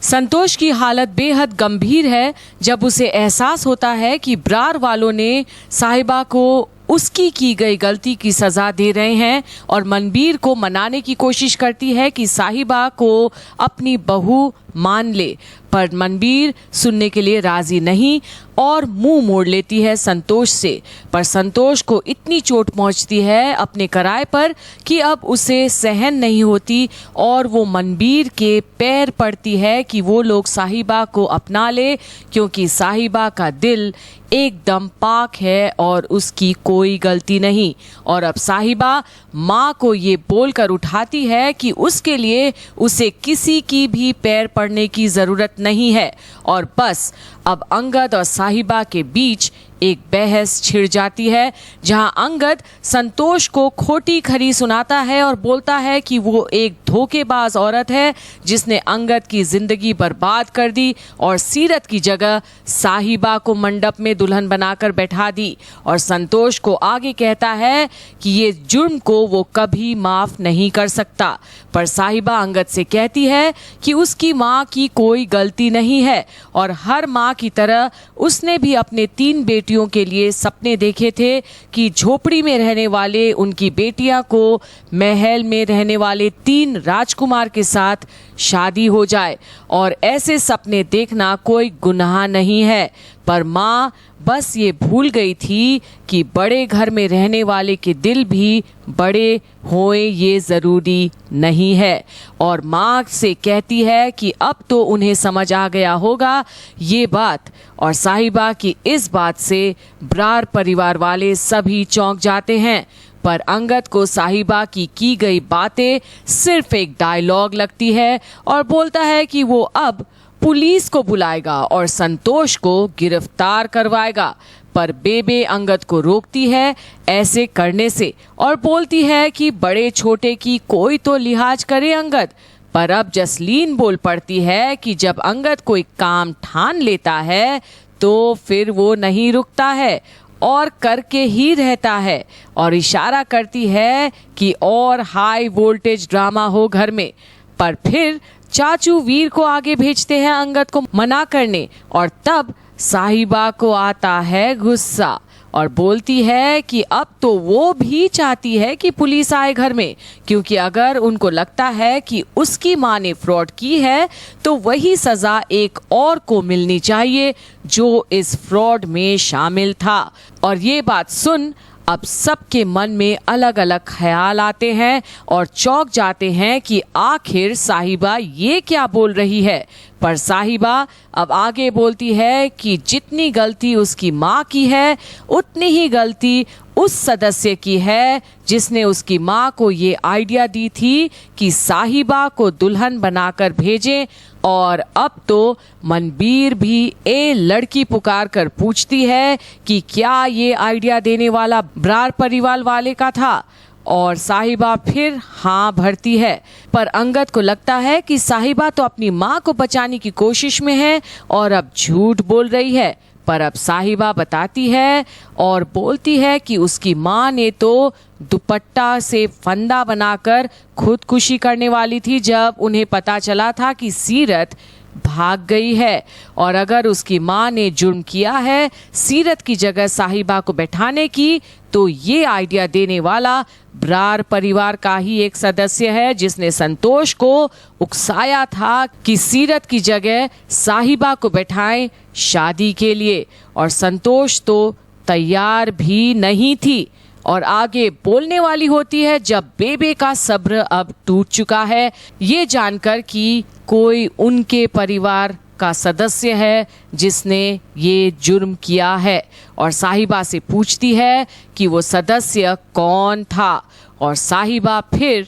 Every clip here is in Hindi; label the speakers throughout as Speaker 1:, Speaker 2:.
Speaker 1: संतोष की हालत बेहद गंभीर है जब उसे एहसास होता है कि ब्रार वालों ने साहिबा को उसकी की गई गलती की सजा दे रहे हैं और मनबीर को मनाने की कोशिश करती है कि साहिबा को अपनी बहू मान ले, पर मनबीर सुनने के लिए राजी नहीं और मुंह मोड़ लेती है संतोष से। पर संतोष को इतनी चोट पहुंचती है अपने कराए पर कि अब उसे सहन नहीं होती और वो मनबीर के पैर पड़ती है कि वो लोग साहिबा को अपना ले, क्योंकि साहिबा का दिल एकदम पाक है और उसकी कोई गलती नहीं। और अब साहिबा माँ को ये बोलकर उठाती है कि उसके लिए उसे किसी की भी पैर पड़ने की ज़रूरत नहीं है। और बस अब अंगद और साहिबा के बीच एक बहस छिड़ जाती है, जहां अंगद संतोष को खोटी खरी सुनाता है और बोलता है कि वो एक धोखेबाज औरत है जिसने अंगद की जिंदगी बर्बाद कर दी और सीरत की जगह साहिबा को मंडप में दुल्हन बनाकर बैठा दी। और संतोष को आगे कहता है कि ये जुर्म को वो कभी माफ नहीं कर सकता। पर साहिबा अंगद से कहती है कि उसकी माँ की कोई गलती नहीं है और हर माँ की तरह उसने भी अपने 3 बेटियों के लिए सपने देखे थे कि झोपड़ी में रहने वाले उनकी बेटियां को महल में रहने वाले 3 राजकुमार के साथ शादी हो जाए। और ऐसे सपने देखना कोई गुनाह नहीं है, पर माँ बस ये भूल गई थी कि बड़े घर में रहने वाले के दिल भी बड़े होए ये ज़रूरी नहीं है। और माँ से कहती है कि अब तो उन्हें समझ आ गया होगा ये बात। और साहिबा की इस बात से ब्रार परिवार वाले सभी चौंक जाते हैं। पर अंगद को साहिबा की गई बातें सिर्फ एक डायलॉग लगती है और बोलता है कि वो अब पुलिस को बुलाएगा और संतोष को गिरफ्तार करवाएगा। पर बेबे अंगद को रोकती है ऐसे करने से और बोलती है कि बड़े छोटे की कोई तो लिहाज करे अंगद। पर अब जसलीन बोल पड़ती है कि जब अंगद कोई काम ठान लेता है तो फिर वो नहीं रुकता है और करके ही रहता है, और इशारा करती है कि और हाई वोल्टेज ड्रामा हो घर में। पर फिर चाचू वीर को आगे भेजते हैं अंगद को मना करने, और तब साहिबा को आता है गुस्सा और बोलती है कि अब तो वो भी चाहती है कि पुलिस आए घर में, क्योंकि अगर उनको लगता है कि उसकी माँ ने फ्रॉड की है तो वही सज़ा एक और को मिलनी चाहिए जो इस फ्रॉड में शामिल था। और ये बात सुन अब सबके मन में अलग अलग ख्याल आते हैं और चौंक जाते हैं कि आखिर साहिबा ये क्या बोल रही है। पर साहिबा अब आगे बोलती है कि जितनी गलती उसकी माँ की है उतनी ही गलती उस सदस्य की है जिसने उसकी माँ को ये आइडिया दी थी कि साहिबा को दुल्हन बनाकर भेजें। और अब तो मनबीर भी लड़की पुकार कर पूछती है कि क्या ये आइडिया देने वाला ब्रार परिवार वाले का था, और साहिबा फिर हाँ भरती है। पर अंगद को लगता है कि साहिबा तो अपनी माँ को बचाने की कोशिश में है और अब झूठ बोल रही है। पर अब साहिबा बताती है और बोलती है कि उसकी माँ ने तो दुपट्टा से फंदा बनाकर खुदकुशी करने वाली थी जब उन्हें पता चला था कि सीरत भाग गई है, और अगर उसकी माँ ने जुर्म किया है सीरत की जगह साहिबा को बैठाने की तो ये आइडिया देने वाला ब्रार परिवार का ही एक सदस्य है जिसने संतोष को उकसाया था कि सीरत की जगह साहिबा को बैठाएं शादी के लिए, और संतोष तो तैयार भी नहीं थी और आगे बोलने वाली होती है जब बेबे का सब्र अब टूट चुका है ये जानकर कि कोई उनके परिवार का सदस्य है जिसने ये जुर्म किया है, और साहिबा से पूछती है कि वो सदस्य कौन था। और साहिबा फिर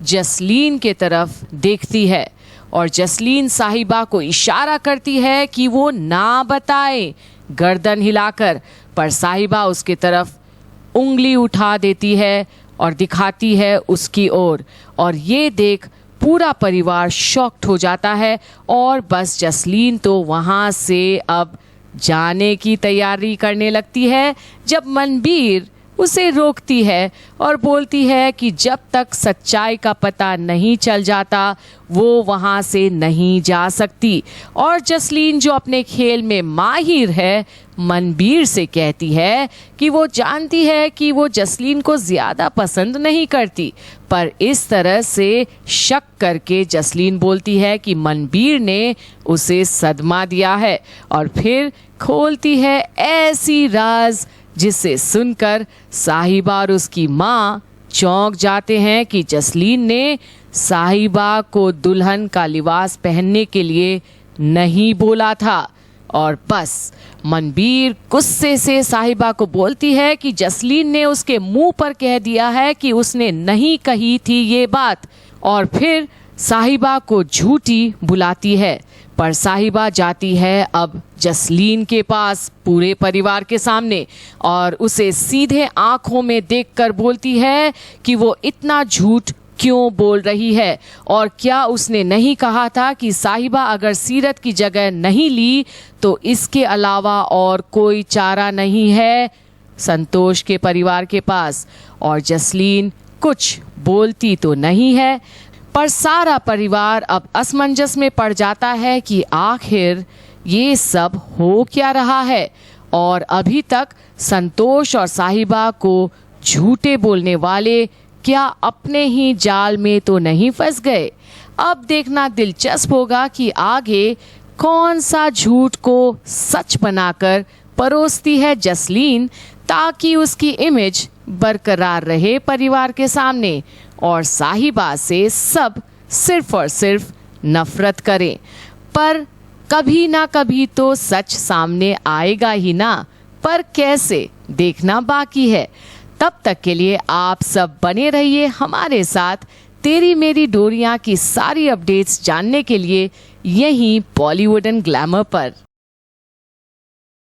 Speaker 1: जसलीन के तरफ देखती है और जसलीन साहिबा को इशारा करती है कि वो ना बताए गर्दन हिलाकर, पर साहिबा उसके तरफ उंगली उठा देती है और दिखाती है उसकी ओर, और ये देख पूरा परिवार शॉक्ड हो जाता है और बस जसलीन तो वहाँ से अब जाने की तैयारी करने लगती है जब मनबीर उसे रोकती है और बोलती है कि जब तक सच्चाई का पता नहीं चल जाता वो वहाँ से नहीं जा सकती। और जसलीन जो अपने खेल में माहिर है, मनबीर से कहती है कि वो जानती है कि वो जसलीन को ज़्यादा पसंद नहीं करती, पर इस तरह से शक करके जसलीन बोलती है कि मनबीर ने उसे सदमा दिया है, और फिर खोलती है ऐसी राज जिसे सुनकर साहिबा और उसकी माँ चौंक जाते हैं कि जसलीन ने साहिबा को दुल्हन का लिबास पहनने के लिए नहीं बोला था। और बस मनबीर गुस्से से साहिबा को बोलती है कि जसलीन ने उसके मुंह पर कह दिया है कि उसने नहीं कही थी ये बात, और फिर साहिबा को झूठी बुलाती है। पर साहिबा जाती है अब जसलीन के पास पूरे परिवार के सामने, और उसे सीधे आंखों में देखकर बोलती है कि वो इतना झूठ क्यों बोल रही है, और क्या उसने नहीं कहा था कि साहिबा अगर सीरत की जगह नहीं ली तो इसके अलावा और कोई चारा नहीं है संतोष के परिवार के पास। और जसलीन कुछ बोलती तो नहीं है, पर सारा परिवार अब असमंजस में पड़ जाता है कि आखिर ये सब हो क्या रहा है, और अभी तक संतोष और साहिबा को झूठे बोलने वाले क्या अपने ही जाल में तो नहीं फंस गए। अब देखना दिलचस्प होगा कि आगे कौन सा झूठ को सच बनाकर परोसती है जसलीन, ताकि उसकी इमेज बरकरार रहे परिवार के सामने और साहिबा से सब सिर्फ और सिर्फ नफरत करें। पर कभी ना कभी तो सच सामने आएगा ही ना, पर कैसे, देखना बाकी है। तब तक के लिए आप सब बने रहिए हमारे साथ तेरी मेरी डोरियां की सारी अपडेट्स जानने के लिए यहीं बॉलीवुड एंड ग्लैमर पर।